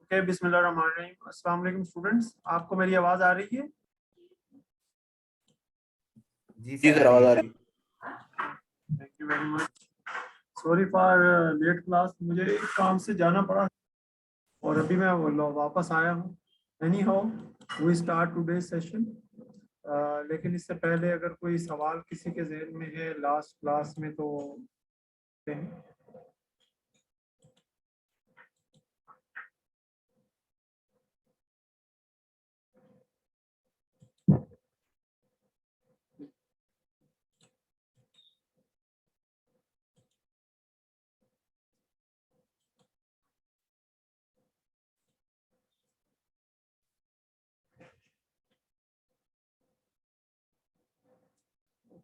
Okay, बिस्मिल्लाहिर्रहमानिर्रहीम। अस्सलाम वालेकुम स्टूडेंट्स, आपको मेरी आवाज आ रही है? जी सर, आवाज आ रही है। Thank you very much. Sorry for late class, मुझे एक काम से जाना पड़ा और अभी मैं वापस आया हूँ। Anyhow we start today session. लेकिन इससे पहले अगर कोई सवाल किसी के जहन में है लास्ट क्लास में तो हैं।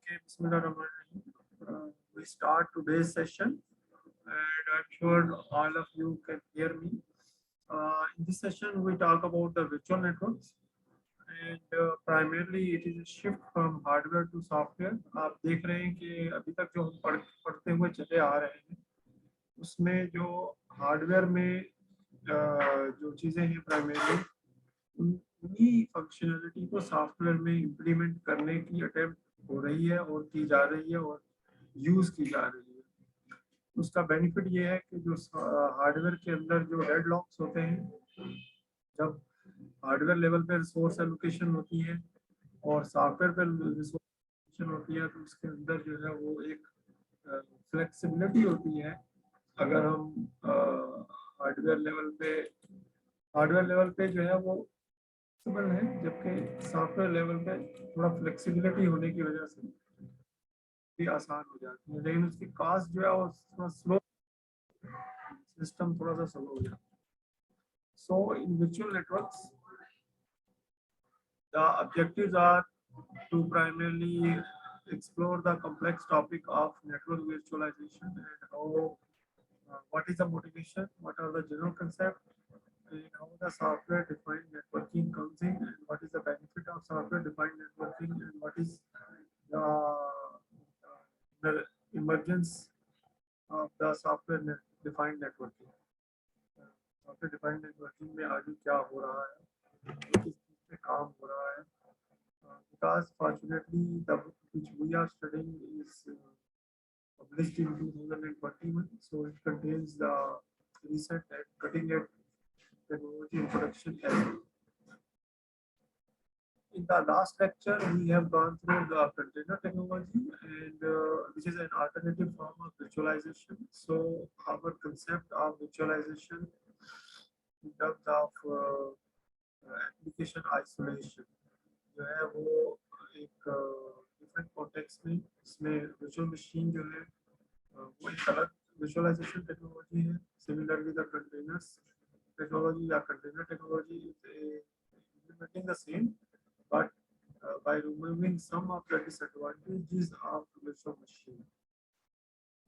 Okay, Bismillahirrahmanirrahim. We start today's session, and I'm sure all of you can hear me. In this session, we talk about the virtual networks, and primarily it is a shift from hardware to software. आप देख रहे हैं कि अभी तक जो हम पढ़ते हुए चले आ रहे हैं, उसमें जो हार्डवेयर में जो चीज़ें हैं प्राइमरीली उन्हीं फंक्शनलिटी को सॉफ्टवेयर में इम्प्लीमेंट करने की अटेम्प्ट हो रही है और की जा रही है और यूज़ की जा रही है। उसका बेनिफिट ये है कि जो हार्डवेयर के अंदर जो डेडलॉक्स होते हैं, जब हार्डवेयर लेवल पे रिसोर्स एलोकेशन होती है और सॉफ्टवेयर पे रिसोर्स एलोकेशन होती है, तो उसके अंदर जो है वो एक फ्लेक्सिबिलिटी होती है। अगर हम हार्डवेयर लेवल पे जो है वो फ्लेक्सिबल है, जबकि सॉफ्टवेयर लेवल पे थोड़ा फ्लेक्सिबिलिटी होने की वजह से भी आसान हो जाती है, लेकिन उसकी कॉस्ट जो है वो थोड़ा स्लो, सिस्टम थोड़ा सा स्लो हो जाता है। So in virtual networks the objectives are to primarily explore the complex topic of network virtualization and how what is the motivation, what are the general concepts, and how the software defined networking comes in, and what is the benefit of software defined networking, and what is the emergence of the software defined networking. Software defined networking में आगे क्या हो रहा है, किस चीज़ पे काम हो रहा है, because fortunately the book which we are studying is published in 2021, so it contains the recent and cutting edge technology introduction as well. In the last lecture, we have gone through the container technology, and which is an alternative form of virtualization. So our concept of virtualization in terms of application isolation जो है वो एक different context में, इसमें virtual machine जो है वो एक अलग विजुअलाइजेशन टेक्नोलॉजी है। सिमिलरली द कंटेनर्स टेक्नोलॉजी या container technology implementing the same, but by removing some of the disadvantages of virtual machine.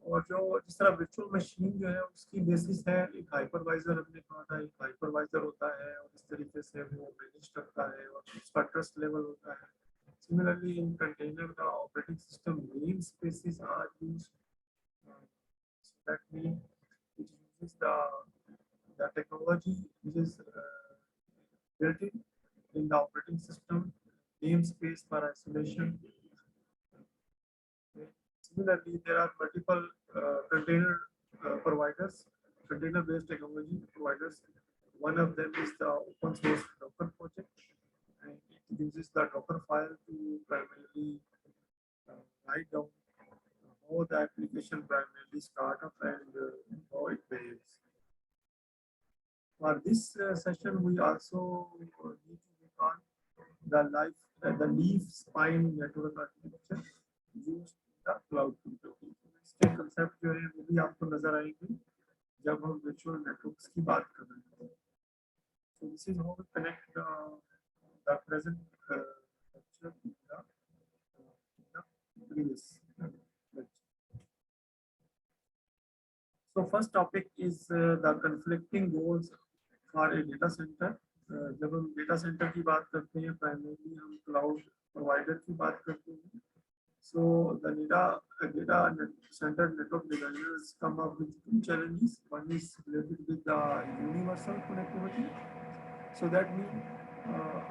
और जो जिस तरह वर्चुअल मशीन जो है उसकी बेसिस है एक हाइपरवाइजर, हमने कहा था एक हाइपरवाइजर होता है और इस तरीके से वो मैनेज करता है और उसका ट्रस्ट लेवल होता है। Similarly, in container, the operating system namespaces are used. So that means it uses the technology which is built in the operating system namespace for isolation. Similarly, there are multiple container providers, container-based technology providers. One of them is the open source Docker project, and it uses the Docker file to primarily write down how the application primarily start up and how it behaves. For this session, we also need to look on the leaf spine network architecture used in the cloud computing. इसके concept जो है वो भी आपको नजर आएंगे जब हम virtual networks की बात कर रहे हैं. So this is how we connect the present lecture with the previous lecture. So first topic is the conflicting goals for a data center. जब हम डेटा सेंटर की बात करते हैं प्राइमरीली हम क्लाउड प्रोवाइडर की बात करते हैं. So the center network designers come up with two challenges. One is related with the universal connectivity. So that means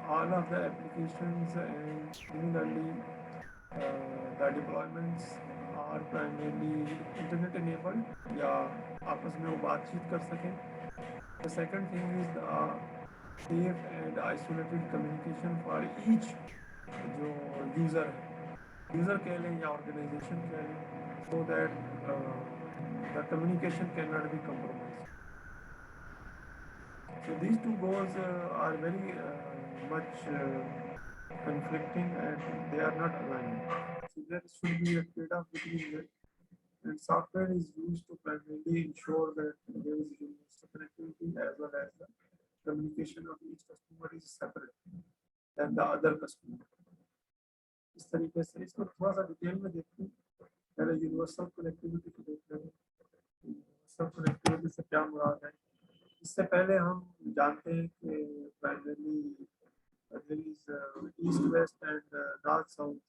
all of the applications and similarly the deployments are primarily internet enabled या आपस में वो बातचीत कर सकें. The second thing is the safe and isolated communication for each जो user है user कह लें या organization कह लें, so that the communication cannot be compromised. So these two goals are very much conflicting and they are not aligned. So there should be a trade-off between that. And software is used to primarily ensure that there is universal connectivity as well as the communication of each customer is separate than the other customer. इस तरीके से इसको थोड़ा सा detail में देखते हैं. पहले यूनिवर्सल कनेक्टिविटी को देख रहे हैं. यूनिवर्सल कनेक्टिविटी से क्या मुराद है? इससे पहले हम जानते हैं कि primarily there is east-west and north-south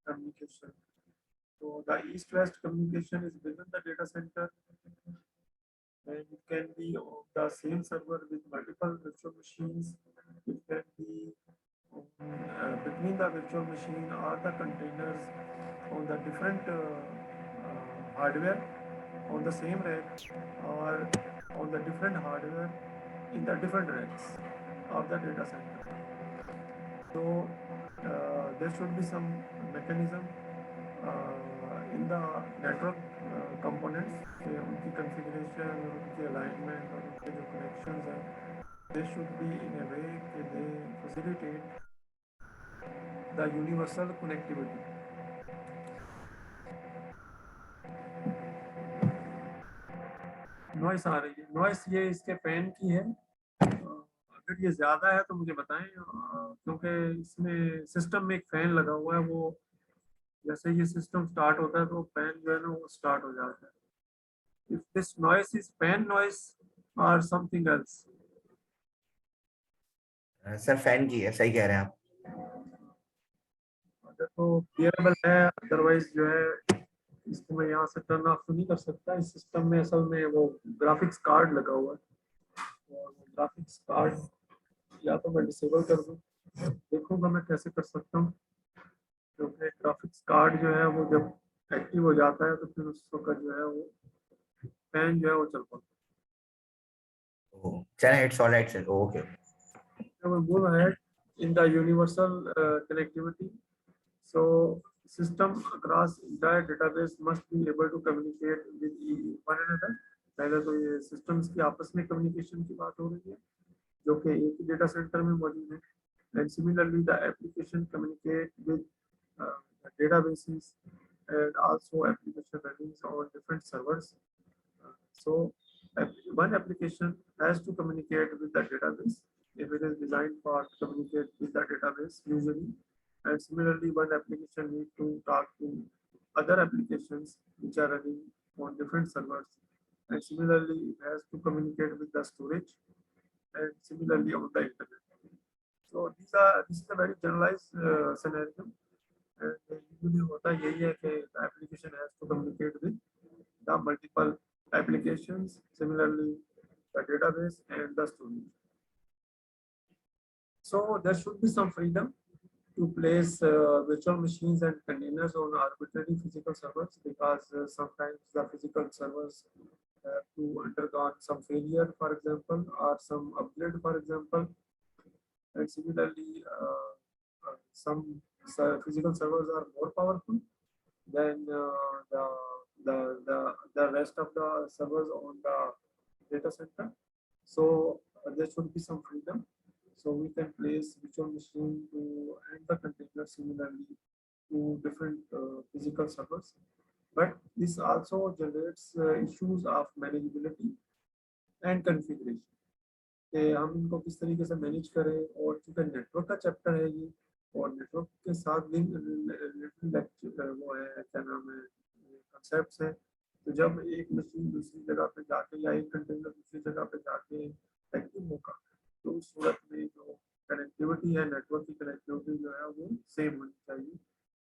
communication. So the east-west communication is within the data center, and it can be on the same server with multiple virtual machines. It can be between the virtual machine or the containers on the different hardware on the same rack or on the different hardware in the different racks of the data center. So there should be some mechanism in the network components, उनकी configuration और उनकी alignment और उनके जो connections हैं, they should be in a way that they facilitate the universal connectivity. Noise आ रही है. नॉइस ये इसके फैन की है. अगर ये ज़्यादा है तो मुझे बताएं, क्योंकि इसमें सिस्टम में एक फ़ैन लगा हुआ है. वो जैसे ये सिस्टम स्टार्ट होता है तो फैन जो है ना वो स्टार्ट हो जाता है. If this noise is fan noise और समथिंग एल्स. सर फैन की है, सही कह रहे हैं आप. अगर तो क्लियरेबल है, अदरवाइज जो है इसको मैं यहाँ से टर्न ऑफ तो नहीं कर सकता. इस सिस्टम में असल में वो ग्राफिक्स कार्ड लगा हुआ है और ग्राफिक्स कार्ड या तो मैं डिसेबल कर दूँ, देखूंगा मैं कैसे कर सकता हूँ, क्योंकि ग्राफिक्स कार्ड जो है वो जब एक्टिव हो जाता है तो फिर उस वक्त जो है वो फैन जो है वो चल पाता Oh, चलें, it's all right, sir. Okay. है. we move ahead in the universal connectivity. So system across entire database must be able to communicate with one another. पहले तो ये systems की आपस में communication की बात हो रही है जो कि एक ही data center में मौजूद है. And similarly the application communicate with the databases and also application running on different servers. So one application has to communicate with the database if it is designed for communicate with the database usually. And similarly, one application need to talk to other applications which are running on different servers. And similarly, it has to communicate with the storage and similarly on the internet. So this is a very generalized scenario. And usually होता यही है कि the application has to communicate with the multiple applications, similarly the database and the storage. So there should be some freedom to place virtual machines and containers on arbitrary physical servers, because sometimes the physical servers have to undergo some failure, for example, or some upgrade, for example. And similarly, some physical servers are more powerful than the rest of the servers on the data center. So there should be some freedom. So we can place virtual machine to and the container similarly to different physical servers. But this also generates issues of manageability and configuration. कि हम इनको किस तरीके से manage करें. और चूँकि network का चैप्टर है ये और नेटवर्क के साथ लिंक वो है क्या नाम है कंसेप्ट है. तो जब एक मशीन दूसरी जगह पे जाके या एक कंटेनर दूसरी जगह पे जाके एक्टिव होगा तो उस सूरत में जो कनेक्टिविटी है नेटवर्क की कनेक्टिविटी जो है वो सेम होनी चाहिए.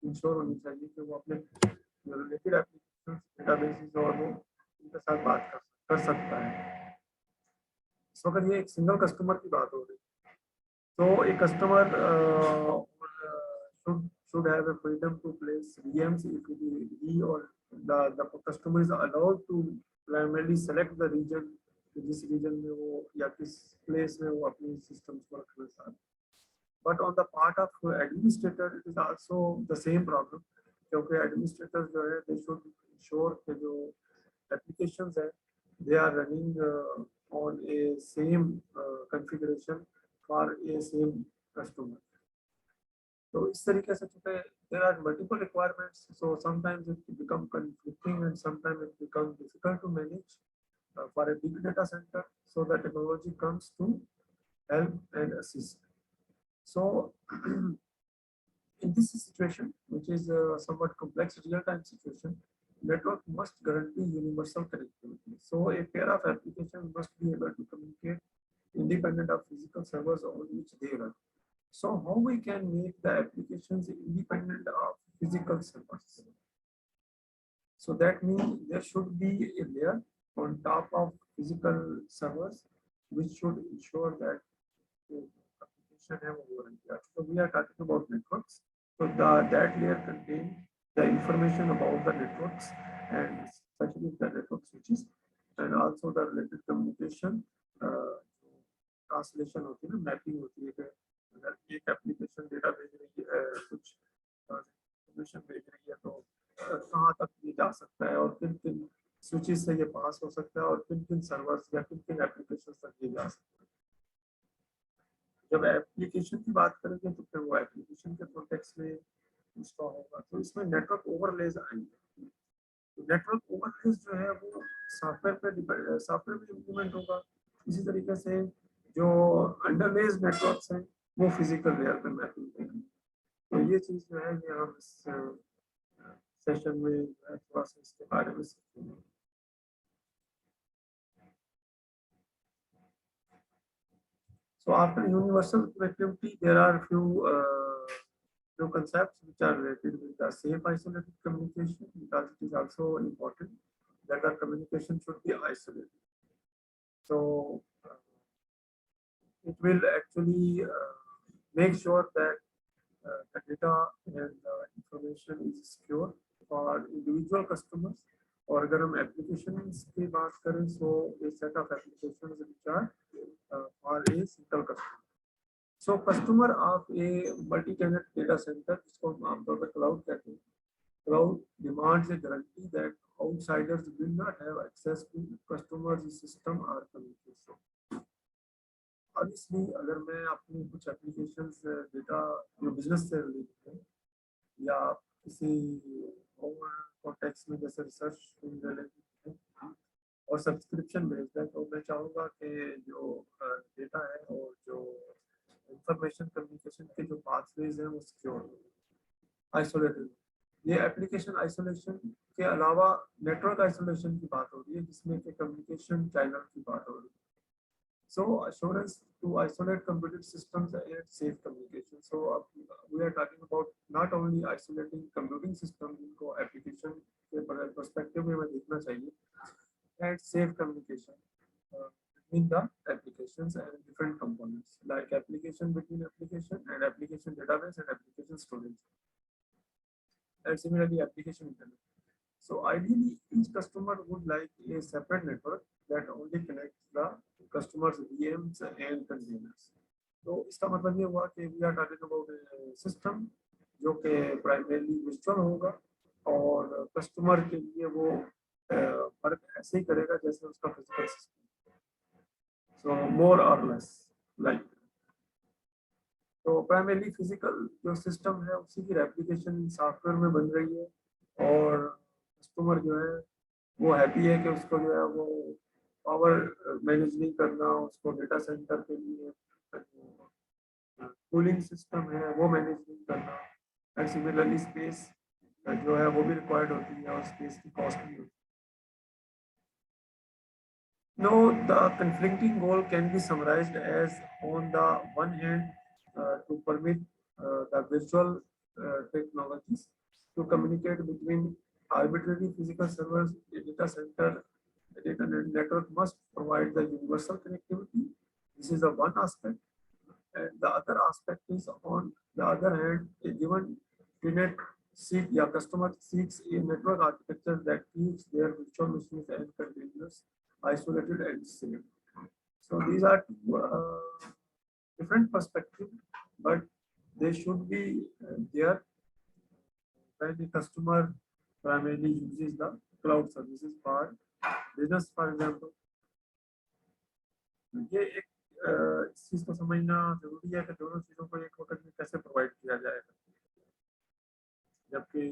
इंश्योर होनी चाहिए कि वो अपने रिलेटेड एप्लीकेशन डेटाबेसेस और वो उनके साथ बात कर सकता है। इस वक्त ये एक सिंगल कस्टमर की बात हो रही है, तो a customer should have a freedom to place VMs if he or the customer is allowed to primarily select the region कि जिस region में वो या किस place में वो अपनी systems को रखना चाहते हैं। But on the part of administrator, it is also the same problem क्योंकि administrators जो है they should ensure कि जो applications है they are running on a same configuration for a same customer. तो इस तरीके से चूंकि there are multiple requirements, so sometimes it become conflicting and sometimes it becomes difficult to manage for a big data center. So the technology comes to help and assist. So in this situation, which is a somewhat complex real-time situation, network must guarantee universal connectivity. So a pair of applications must be able to communicate independent of physical servers on which they run. So how we can make the applications independent of physical servers? So that means there should be a layer on top of physical servers, which should ensure that the application have warranty. So we are talking about networks. So that layer contains the information about the networks and especially the network switches and also the related communication. Translation होती है ना, mapping होती है कि अगर एक application data भेज रही है कुछ इंफॉर्मेशन भेज रही है तो कहाँ तक ये जा सकता है और किन किन स्विचेस से ये पास हो सकता है और किन किन सर्वर्स या किन किन एप्लीकेशन तक ये जा सकता है। जब एप्लीकेशन की बात करेंगे तो फिर वो एप्लीकेशन के कॉन्टेक्स्ट में इंस्टॉल होगा, तो इसमें नेटवर्क ओवरलेज आएंगे। नेटवर्क ओवरलेज जो है वो सॉफ्टवेयर में इम्प्लीमेंट होगा। इसी तरीके से जो अंडरलेज नेटवर्क्स हैं वो फिजिकल लेयर पे मैपिंग करेंगे। तो ये चीज जो है ये हम इस सेशन में थोड़ा सा इसके बारे में सीखेंगे। So after universal connectivity, there are few concepts which are related with the safe isolated communication, because it is also important that the communication should be isolated. So it will actually make sure that the data and information is secure for individual customers. और अगर हम applications की बात करें, so a set of applications which are for a single customer. So customer of a multi-tenant data center, जिसको हम आमतौर पर cloud कहते हैं, cloud demands a guarantee that outsiders will not have access to customers' system or communication. Obviously, अगर मैं अपनी कुछ applications data जो business से related है या किसी और कॉन्टेक्स्ट में जैसे रिसर्च रिलेटेड है और सब्सक्रिप्शन बेस्ड है, तो मैं चाहूँगा कि जो डेटा है और जो इंफॉर्मेशन कम्युनिकेशन के जो पाथवेज हैं वो सिक्योर हो, आइसोलेटेड। ये एप्लीकेशन आइसोलेशन के अलावा नेटवर्क आइसोलेशन की बात हो रही है, जिसमें कि कम्युनिकेशन चैनल की बात हो रही है। So assurance to isolate computer systems and safe communication. So we are talking about not only isolating computing systems को application के perspective में हमें देखना चाहिए, and safe communication between the applications and different components like application between application and application database and application storage, and similarly application internet. So ideally, each customer would like a separate network that only connects the customers' VMs and containers. तो इसका मतलब ये हुआ कि we are talking about a system जो कि primarily virtual होगा और customer के लिए वो फर्क ऐसे ही करेगा जैसे उसका physical system. So more or less like. तो primarily physical जो system है उसी की replication software में बन रही है और कस्टमर जो है वो हैप्पी है कि उसको जो है वो पावर मैनेज नहीं करना, उसको डेटा सेंटर के लिए कूलिंग सिस्टम है वो मैनेज नहीं करना, एंड सिमिलरली स्पेस जो है वो भी रिक्वायर्ड होती है और स्पेस की कॉस्ट भी होती है। No, the conflicting goal can be summarized as on the one hand to permit the virtual technologies to communicate between arbitrary physical servers. A data center, a network must provide the universal connectivity. This is the one aspect. And the other aspect is, on the other hand, a given Tenet customer seeks a network architecture that keeps their virtual machines and containers isolated and safe. So these are two different perspectives, but they should be there when the customer primarily uses the cloud services for business, for example. ये एक इस चीज को समझना जरूरी है कि दोनों चीजों को एक वक्त में कैसे प्रोवाइड किया जाएगा, जबकि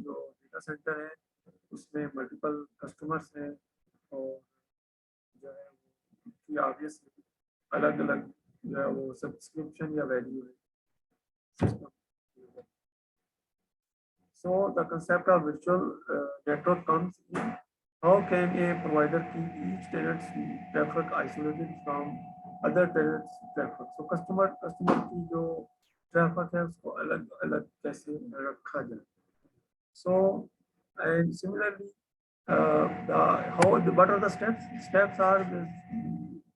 जो डेटा सेंटर है उसमें मल्टीपल कस्टमर्स हैं और जो है उसकी ऑब्वियसली अलग अलग जो है वो सब्सक्रिप्शन या वैल्यू है system. So the concept of virtual network comes in. How can a provider keep each tenant's traffic isolated from other tenants' traffic? So customer की जो traffic है उसको अलग अलग कैसे रखा जाए. So and similarly, what are the steps? Steps are this,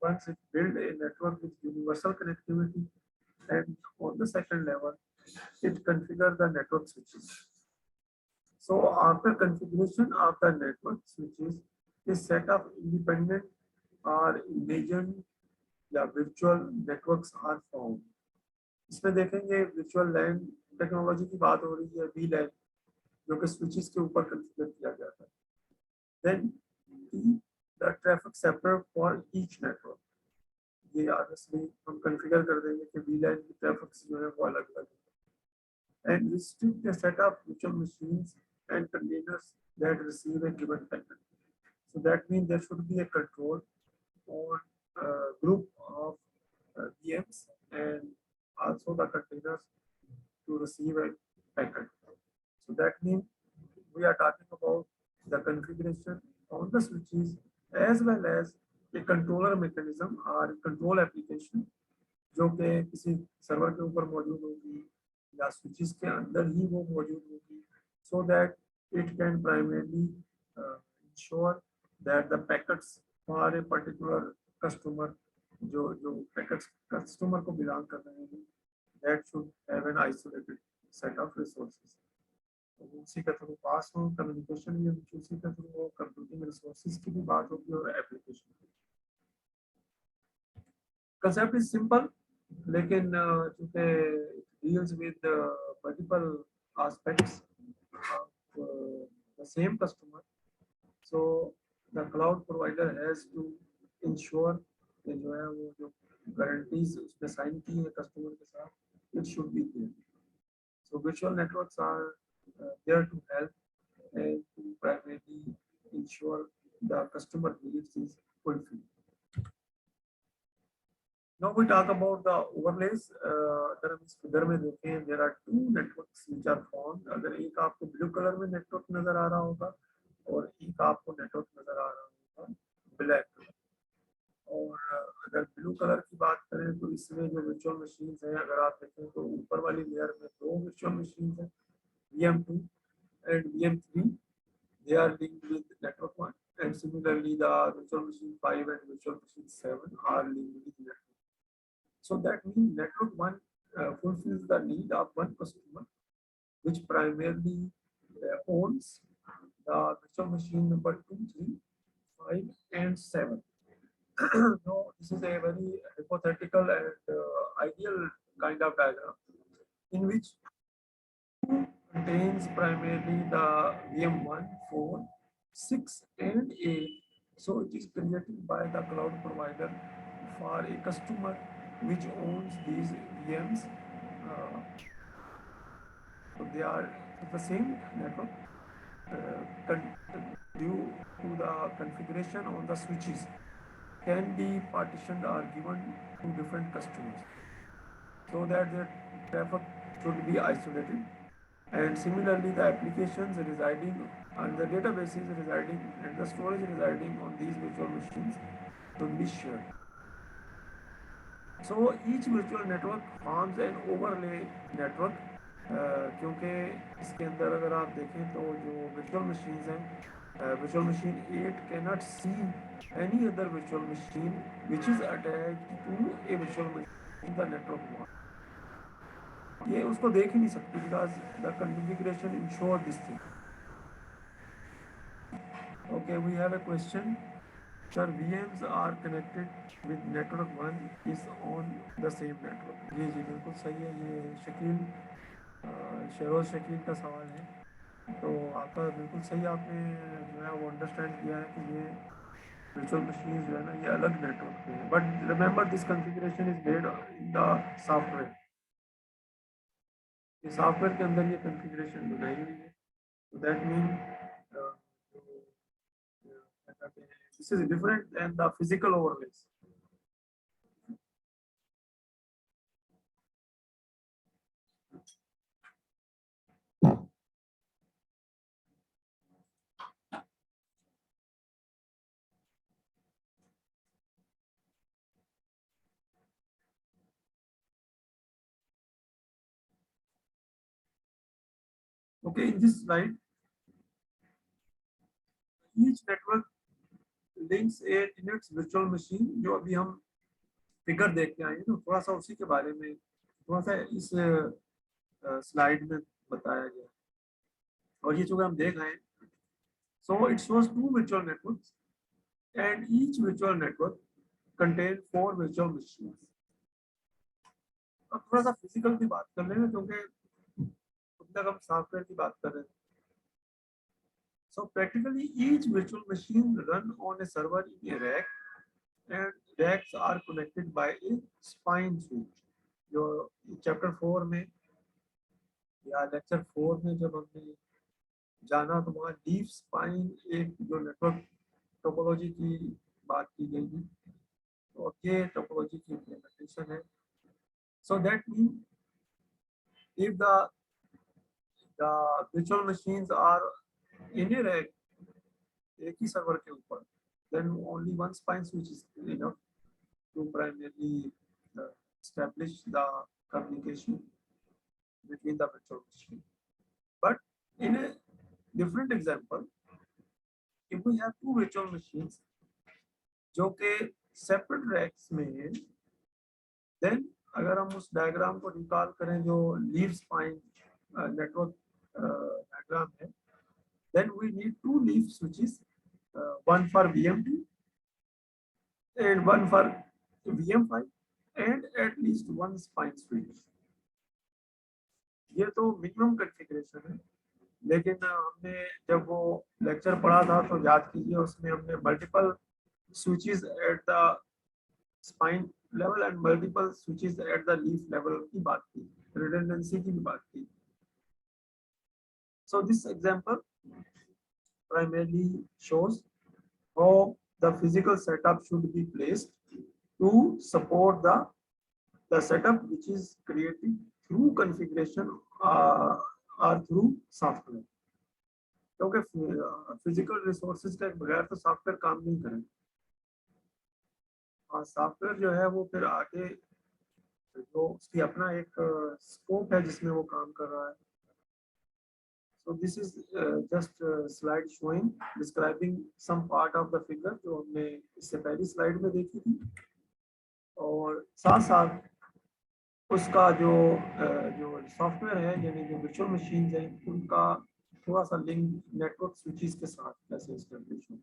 once it build a network with universal connectivity, and on the second level, it configure the network switches. So after configuration of the network switches, a set of independent or imagined या virtual networks are formed. इसमें देखेंगे virtual LAN technology की बात हो रही है, VLAN, जो कि switches के ऊपर configure किया जाता है. Then the traffic separate for each network. ये obviously हम configure कर देंगे कि VLAN की traffic जो है वो अलग अलग है. And restrict a set of virtual machines and containers that receive a given packet. So that means there should be a control on a group of VMs and also the containers to receive a packet. So that means we are talking about the configuration on the switches as well as a controller mechanism or control application जो कि किसी server के ऊपर मौजूद होगी या switches के अंदर ही वो मौजूद होगी, so that it can primarily ensure that the packets for a particular customer जो packets customer को belong कर रहे हैं, that should have an isolated set of resources. तो उसी के थ्रू पास हो, कम्युनिकेशन भी उसी के थ्रू हो, कंप्यूटिंग रिसोर्सेज की भी बात होगी और एप्लीकेशन की. Concept is simple, लेकिन चूंकि deals with multiple aspects of the same customer, so the cloud provider has to ensure कि जो है वो जो guarantees उसने साइन की है कस्टमर के साथ, it should be there. So virtual networks are there to help and to primarily ensure the customer needs is fulfilled. Now we talk about the overlays. अगर हम इस फिगर में देखें, there are two networks which are formed. अगर एक आपको blue colour में network नजर आ रहा होगा और एक आपको नेटवर्क नजर आ रहा होगा ब्लैक कलर. और अगर ब्लू कलर की बात करें तो इसमें जो वर्चुअल मशीन्स हैं, अगर आप देखें तो ऊपर वाली लेयर में दो वर्चुअल मशीन्स हैं, VM2 and VM3. They are linked with network 1, and similarly the virtual machine 5 and virtual machine 7 are linked with network. So that means network 1 fulfills the need of one customer, which primarily owns the virtual machine number 2, 3, 5, and 7. No, this is a very hypothetical and ideal kind of diagram in which contains primarily the VM1, 4, 6, and 8. So it is created by the cloud provider for a customer which owns these VMs. So they are the same network. Due to the configuration on the switches can be partitioned or given to different customers, so that their traffic should be isolated. And similarly, the applications residing on the databases residing and the storage residing on these virtual machines should be shared. So each virtual network forms an overlay network क्योंकि इसके अंदर अगर आप देखें तो जो virtual machines हैं, virtual machine 8 cannot see any other virtual machine which is attached to a virtual machine in the network one. ये उसको देख ही नहीं सकती because the configuration ensure this thing. Okay, we have a question. Sir, VMs are connected with network one is on the same network. जी जी बिल्कुल सही है, ये शकील शरोज शकील का सवाल है। तो आपका बिल्कुल सही, आपने जो है वो अंडरस्टैंड किया है कि ये वर्चुअल मशीन जो है ना ये अलग नेटवर्क पे है, but remember this configuration is made in the software. ये सॉफ्टवेयर के अंदर ये कॉन्फ़िगरेशन बनाई हुई है, तो that mean this is different than the physical overlays. Okay, in this slide, each network links a in its virtual machine। जो अभी हम फिगर देख के आए हैं, तो थोड़ा सा उसी के बारे में थोड़ा सा इस स्लाइड में बताया गया, और ये जो हम देख रहे हैं, so it shows two virtual networks and each virtual network contain 4 virtual machines। अब थोड़ा सा फिजिकल की बात कर लेंगे क्योंकि अब तक हम सॉफ्टवेयर की बात कर रहे हैं। So practically each virtual machine run on a server in a rack and racks are connected by a spine switch। जो चैप्टर 4 में या लेक्चर 4 में जब हमने जाना तो वहाँ डीप स्पाइन एक जो नेटवर्क टोपोलॉजी की बात की गई थी, तो ये टोपोलॉजी की इम्प्लीमेंटेशन है। So that mean if the virtual machines are in a rack एक ही सर्वर के ऊपर, then only one spine switch is enough to primarily establish the communication between the virtual machine। But in a different example, if we have two virtual machines जो के separate racks में है, then अगर हम उस diagram को निकाल करें जो लीफ स्पाइन नेटवर्क डायग्राम है, then we need two leaf switches, one for VM2 and one for VM5 and at least one spine switch। ये तो मिनिमम कॉन्फ़िगरेशन है, लेकिन हमने जब वो लेक्चर पढ़ा था तो याद कीजिए उसमें हमने multiple switches at the spine level and multiple switches at the leaf level की बात की, रिडंडेंसी की भी बात की। So this example primarily shows how the physical setup should be placed to support the setup which is created through configuration or through software। क्योंकि physical resources के बगैर तो सॉफ्टवेयर काम नहीं करेगा, और सॉफ्टवेयर जो है वो फिर आगे जो उसकी अपना एक स्कोप है जिसमें वो काम कर रहा है। So this is just slide showing describing some part of the figure जो हमने इससे पहली स्लाइड में देखी थी, और साथ साथ उसका जो सॉफ्टवेयर है यानी जो वर्चुअल मशीन है उनका थोड़ा सा लिंक नेटवर्क स्विचेस के साथ कैसे एस्टेब्लिश हो।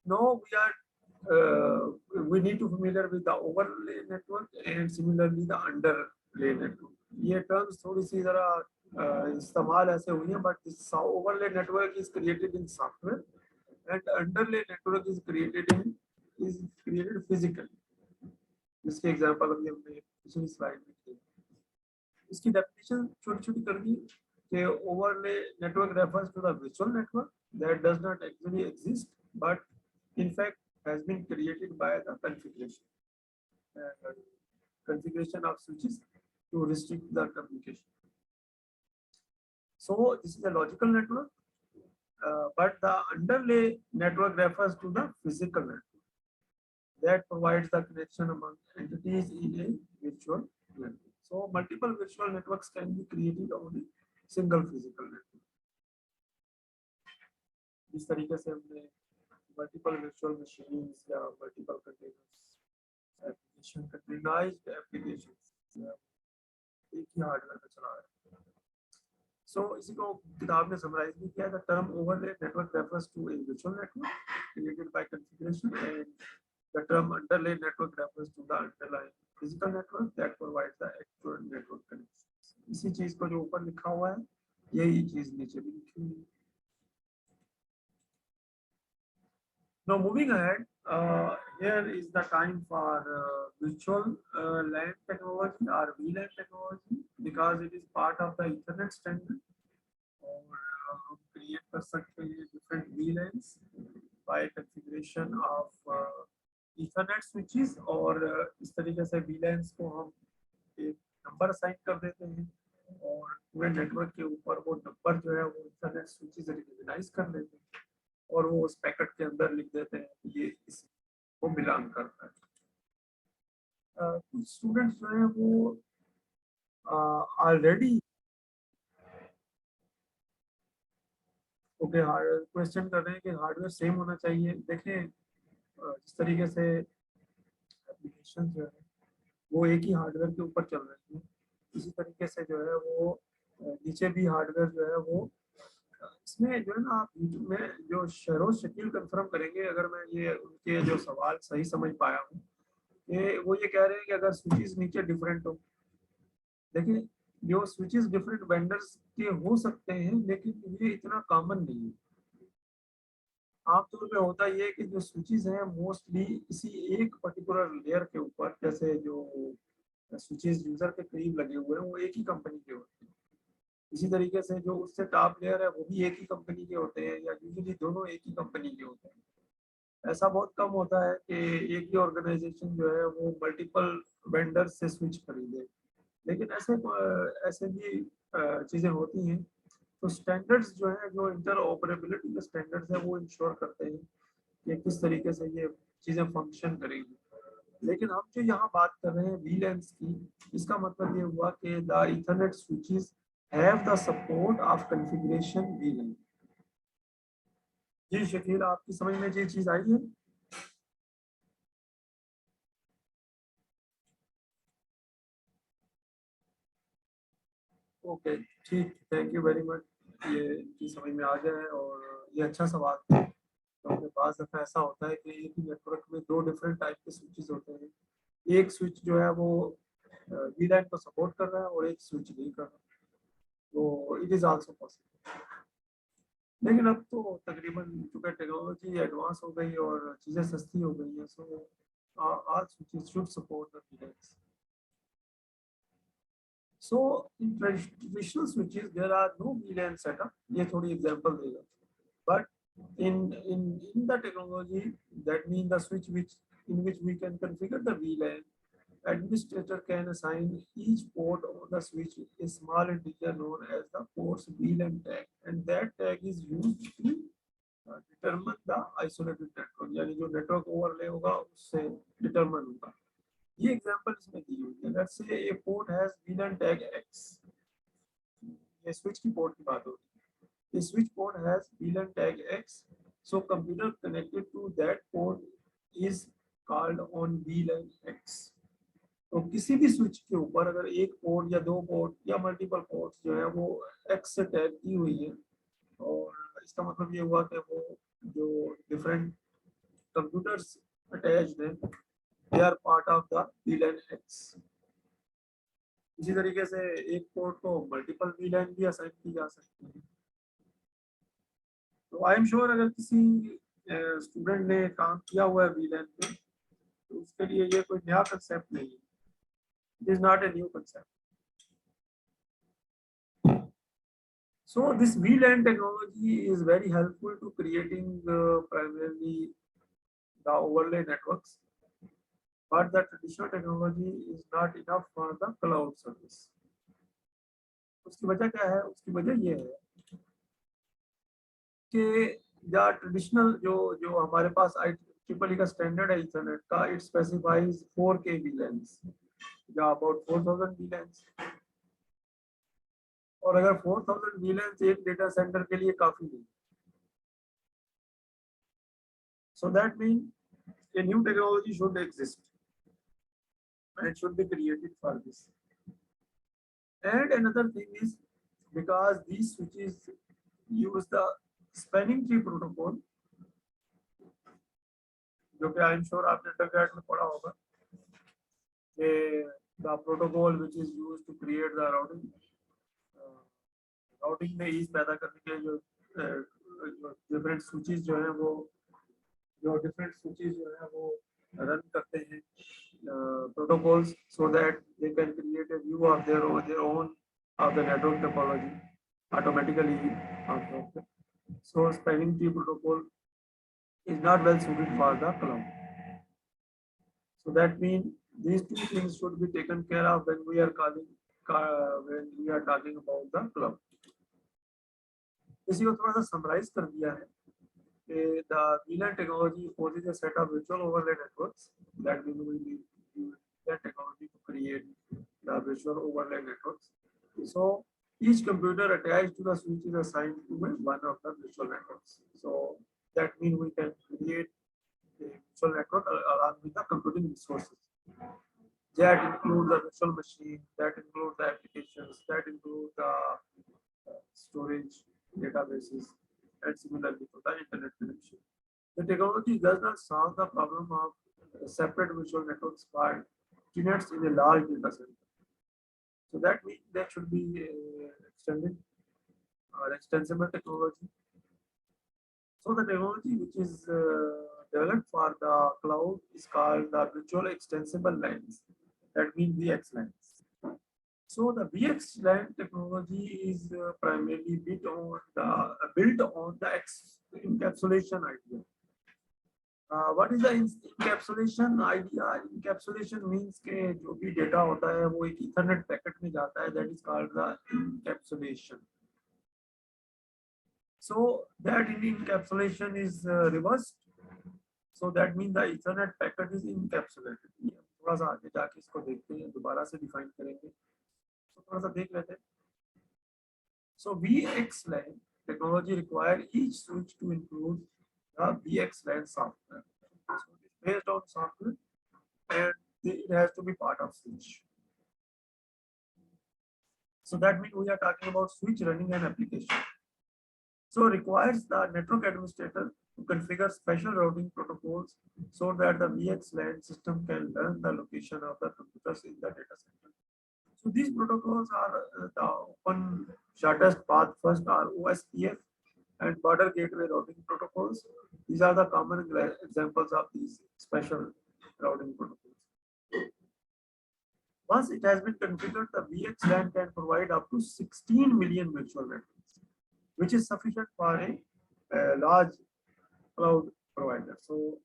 Now we need to familiar with the overlay network and similarly the underlay network। ये टर्म्स थोड़ी सी जरा इस्तेमाल ऐसे हुई है, but this overlay network is created in software and underlay network is created physically। इसके एग्जांपल अभी हमने पिछली स्लाइड में किए। इसकी डेफिनेशन छोटी छोटी कर दी कि overlay network refers to the virtual network that does not actually exist but in fact has been created by the configuration of switches to restrict the communication। So this is a logical network, but the underlay network refers to the physical network। that provides the connection among entities in a virtual network. So multiple virtual networks can be created on a single physical network. इस तरीके से हमने multiple virtual machines या multiple containers, application containerized applications एक ही hardware पे चला रहे हैं. So इसी को किताब ने समराइज भी किया. The term overlay network refers to a virtual network created by configuration, and the term underlay network refers to the underlying physical network that provides the actual network connection. इसी चीज को जो ऊपर लिखा हुआ है यही चीज नीचे भी लिखी हुई है. Now moving ahead, here is the time for virtual LAN technology or VLAN technology, because it is part of the Ethernet standard. और हम create कर सकते हैं different VLANs by configuration of Ethernet switches, और इस तरीके से VLANs को हम एक नंबर असाइन कर देते हैं और पूरे नेटवर्क के ऊपर वो नंबर जो है वो Ethernet switches रिकॉग्नाइज कर लेते हैं और वो उस पैकेट के अंदर लिख देते हैं कि ये इसको बिलोंग करता है. कुछ स्टूडेंट्स जो है वो ऑलरेडी क्वेश्चन कर रहे हैं कि हार्डवेयर सेम होना चाहिए. देखें जिस तरीके से एप्लीकेशन जो है वो एक ही हार्डवेयर के ऊपर चल रहे हैं, इसी तरीके से जो है वो नीचे भी हार्डवेयर जो है वो इसमें जो है ना, आप यूट्यूब में जो शहरोज शकील कंफर्म करेंगे अगर मैं ये उनके जो सवाल सही समझ पाया हूँ कि वो ये कह रहे हैं कि अगर स्विचेस नीचे डिफरेंट हो, देखिए जो स्विचेस डिफरेंट वेंडर्स के हो सकते हैं लेकिन ये इतना कॉमन नहीं है. आमतौर पे होता ये है कि जो स्विचेस हैं मोस्टली किसी एक पर्टिकुलर लेयर के ऊपर, जैसे जो स्विचेस यूजर के करीब लगे हुए हैं वो एक ही कंपनी के होते हैं. इसी तरीके से जो उससे टॉप लेयर है वो भी एक ही कंपनी के होते हैं या यूजुअली दोनों एक ही कंपनी के होते हैं. ऐसा बहुत कम होता है कि एक ही ऑर्गेनाइजेशन जो है वो मल्टीपल वेंडर्स से स्विच खरीदे, लेकिन ऐसे भी चीज़ें होती हैं. तो स्टैंडर्ड्स जो है, जो इंटरऑपरेबिलिटी के स्टैंडर्ड्स है वो इंश्योर करते हैं कि किस तरीके से ये चीज़ें फंक्शन करेंगी. लेकिन हम जो यहाँ बात कर रहे हैं VLANs की, इसका मतलब ये हुआ कि the Ethernet switches have the support of configuration VLAN. जी शकील, आपकी समझ में ये चीज आई है? ओके ठीक, थैंक यू वेरी मच. ये चीज समझ में आ गया है और ये अच्छा सवाल है. क्योंकि बाज़ दफ़ा ऐसा होता है कि एक ही नेटवर्क में दो डिफरेंट टाइप के स्विचेस होते हैं. एक स्विच जो है वो VLAN को सपोर्ट कर रहा है और एक स्विच नहीं कर रहा. तो इट इज़ आल्सो पॉसिबल. लेकिन अब तो तकरीबन चूँकि टेक्नोलॉजी एडवांस हो गई और चीज़ें सस्ती हो गई हैं, सो all switches should support the VLANs. So in traditional switches there are no VLAN setup. ये थोड़ी एग्जांपल देगा. But in the technology, that means the switch in which we can configure the VLAN, administrator can assign each port on the switch a small integer known as the port's VLAN tag, and that tag is used to determine the isolated network. यानी जो network overlay होगा उससे determine होगा. ये example इसमें दी हुई है. Let's say a port has VLAN tag X. ये स्विच की पोर्ट की बात होगी. The switch port has VLAN tag X, so computer connected to that port is called on VLAN X. तो किसी भी स्विच के ऊपर अगर एक पोर्ट या दो पोर्ट या मल्टीपल पोर्ट्स जो है वो X से टैग की हुई है, और इसका मतलब ये हुआ कि वो जो डिफरेंट कंप्यूटर्स अटैच्ड हैं they are part of the VLAN X. इसी तरीके से एक पोर्ट को मल्टीपल VLAN भी असाइन की जा सकती है. तो आई एम श्योर अगर किसी स्टूडेंट ने काम किया हुआ है VLAN पे तो उसके लिए ये कोई नया कंसेप्ट नहीं है. It is not a new concept. So this VLAN technology is very helpful to creating primarily the overlay networks, but the traditional technology is not enough for the cloud service. उसकी वजह क्या है? उसकी वजह ये है कि या ट्रेडिशनल जो जो हमारे पास ट्रिपल का स्टैंडर्ड है इथरनेट का, इट स्पेसिफाइज 4K VLANs या अबाउट 4000 VLANs। और अगर 4000 VLANs एक डेटा सेंटर के लिए काफी नहीं, so that means a new technology should exist and it should be created for this. And another thing is, because these switches use the spanning tree protocol, जो कि I am sure आपने undergrad में पढ़ा होगा, कि the protocol which is used to create the routing, routing में ease पैदा करने के जो डिफरेंट स्विचेस जो है वो रन करते हैं protocols, so that they can create a view of their own of the network topology automatically. So spanning tree protocol is not well suited for the cloud. So that means these two things should be taken care of when we are talking about the cloud. इसी को थोड़ा सा summarise कर दिया है कि the VLAN technology poses a set of virtual overlay networks that we will need that technology to create the virtual overlay networks. So each computer attached to the switch is assigned to one of the virtual networks. So that means we can create a virtual network along with the computing resources. That includes the virtual machine, that includes the applications, that includes the storage databases, and similarly for the internet connection. The technology does not solve the problem of separate virtual networks for tenants in a large data center. So that means that should be extended or extensible technology. So the technology which is developed for the cloud is called the virtual extensible lines. That means VXLANs. So the VXLAN technology is primarily built on the encapsulation idea. What is the encapsulation idea? Encapsulation means कि जो भी data होता है वो एक Ethernet packet में जाता है, that is called the encapsulation. So that encapsulation is reversed. So that means the Ethernet packet is encapsulated. थोड़ा सा आगे जाके इसको देखते हैं, दोबारा से डिफाइन करेंगे, तो थोड़ा सा देख लेते हैं. So VXLAN technology requires each switch to include the VXLAN software. So it's based on software and it has to be part of switch. So that means we are talking about switch running an application. So requires the network administrator to configure special routing protocols so that the VXLAN system can learn the location of the computers in the data center. So these protocols are the open shortest path first are OSPF and border gateway routing protocols. These are the common examples of these special routing protocols. Once it has been configured, the VXLAN can provide up to 16 million virtual networks, which is sufficient for a large cloud provider. So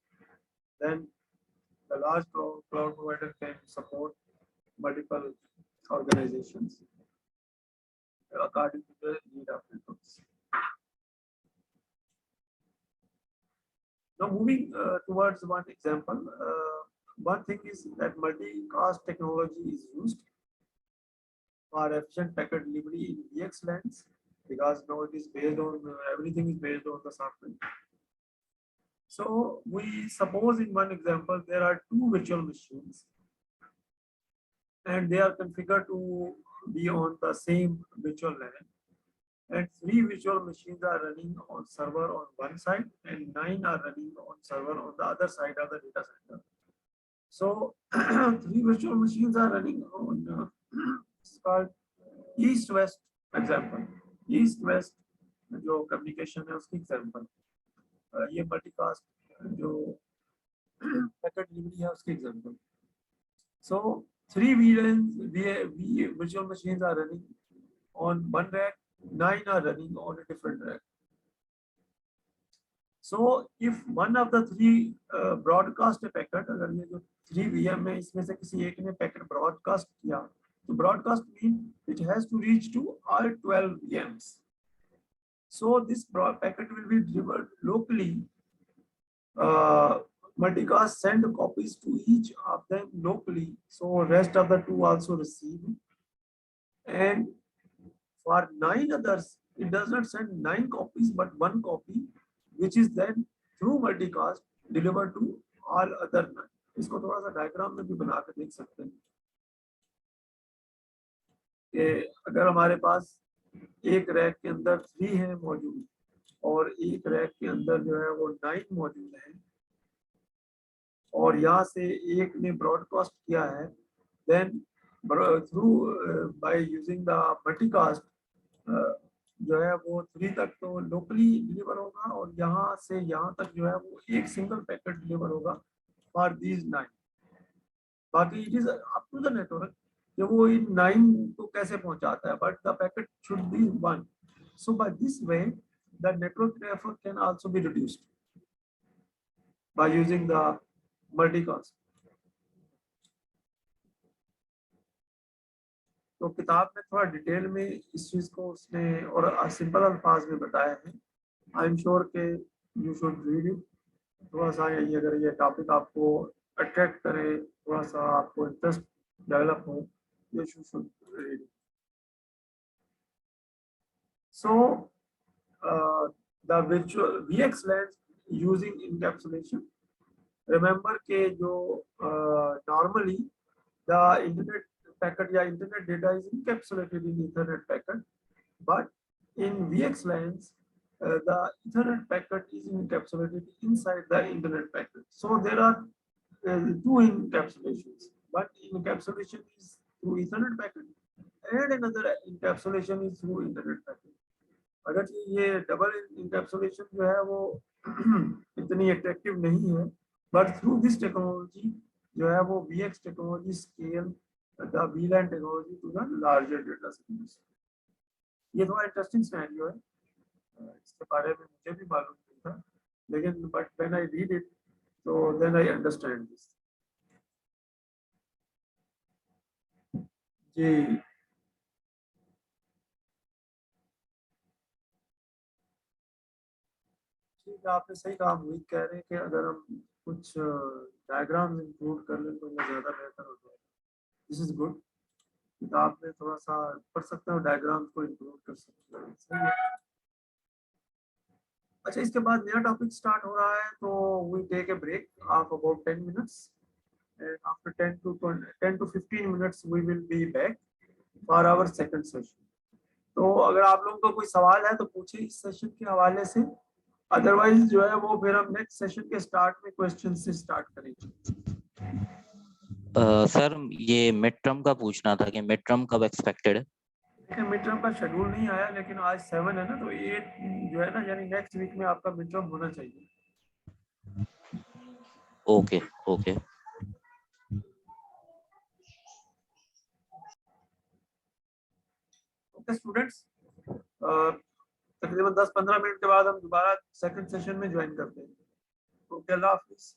then the large cloud provider can support multiple organizations according to the need of networks. Now moving towards one example, one thing is that multicast technology is used for efficient packet delivery in VXLANs, because now it is based on everything is based on the software. So we suppose in one example there are two virtual machines and they are configured to be on the same virtual LAN, and 3 virtual machines are running on server on one side and 9 are running on server on the other side of the data center. So 3 virtual machines are running on it's called east-west example. East-west जो communication है उसकी example. ये multicast जो packet delivery है उसकी example. So 3 virtual machines are running on one rack, 9 are running on a different rack. So if one of the 3 broadcast a packet, अगर ये जो 3 VM है इसमें से किसी एक ने packet broadcast किया, तो broadcast means it has to reach to all 12 VMs. So this packet will be delivered locally multicast send copies to each of them locally, so rest of the two also receive. And for 9 others, it does not send 9 copies, but 1 copy, which is then through multicast delivered to all other 9. इसको थोड़ा सा diagram में भी बना के देख सकते हैं कि अगर हमारे पास एक रैक के अंदर 3 है मौजूद और एक रैक के अंदर जो है वो 9 मौजूद है और यहाँ से एक ने ब्रॉडकास्ट किया है, then through by using the multicast जो है वो 3 तक तो लोकली डिलीवर होगा और यहाँ से यहाँ तक जो है वो एक सिंगल पैकेट डिलीवर होगा फॉर दीज 9. बाकी it is up to the network कि वो इन 9 को कैसे पहुंचाता है, but the packet should be 1. So by this way the network traffic can also be reduced by using the multicast. तो किताब में थोड़ा डिटेल में इस चीज को उसने और सिंपल अल्फाज में बताया है. आई एम श्योर के यू शुड रीड इट. थोड़ा सा ये अगर ये टॉपिक आपको अट्रैक्ट करे, थोड़ा सा आपको इंटरेस्ट डेवलप हो, you should read it. So the virtual VXLANs using encapsulation. Remember के जो नॉर्मली द इंटरनेट packet या internet data is encapsulated in Ethernet packet, but in VXLANs the Ethernet packet is encapsulated inside the internet packet. So there are two encapsulations. One encapsulation is through Ethernet packet and another encapsulation is through internet packet. अगर ये double encapsulation जो है वो इतनी attractive नहीं है, but through this technology जो है वो VX technology scale the VLAN technology to the larger data centers. ये थोड़ा इंटरेस्टिंग सिनेरियो है, इसके बारे में मुझे भी मालूम नहीं था, लेकिन but when I read it तो देन आई अंडरस्टैंड दिस. जी ठीक है, आपने सही कहा. मोहित कह रहे हैं कि अगर हम कुछ डायग्राम्स इंक्लूड कर लें तो वो ज़्यादा बेहतर हो जाएगा. This is good. किताब में थोड़ा सा पढ़ सकते हो, डायग्राम्स को इंक्लूड कर सकते हो. सही है. अच्छा, इसके बाद नया टॉपिक स्टार्ट हो रहा है तो we take a break of about 10 minutes and after 10 to 15 minutes we will be back for our second session. तो अगर आप लोगों का कोई सवाल है तो पूछिए इस सेशन के हवाले से, अदरवाइज जो है वो फिर हम नेक्स्ट सेशन के स्टार्ट में क्वेश्चन से स्टार्ट करेंगे. सर ये मिड टर्म का पूछना था कि मिड टर्म कब एक्सपेक्टेड है? मिड टर्म का शेड्यूल नहीं आया, लेकिन आज 7 है ना, तो 8 जो है ना, यानी नेक्स्ट वीक में आपका मिड टर्म होना चाहिए. Okay okay. ओके स्टूडेंट्स, तकरीबन 10-15 मिनट के बाद हम दोबारा सेकंड सेशन में ज्वाइन करते हैं. ओके, अल्लाह हाफिज.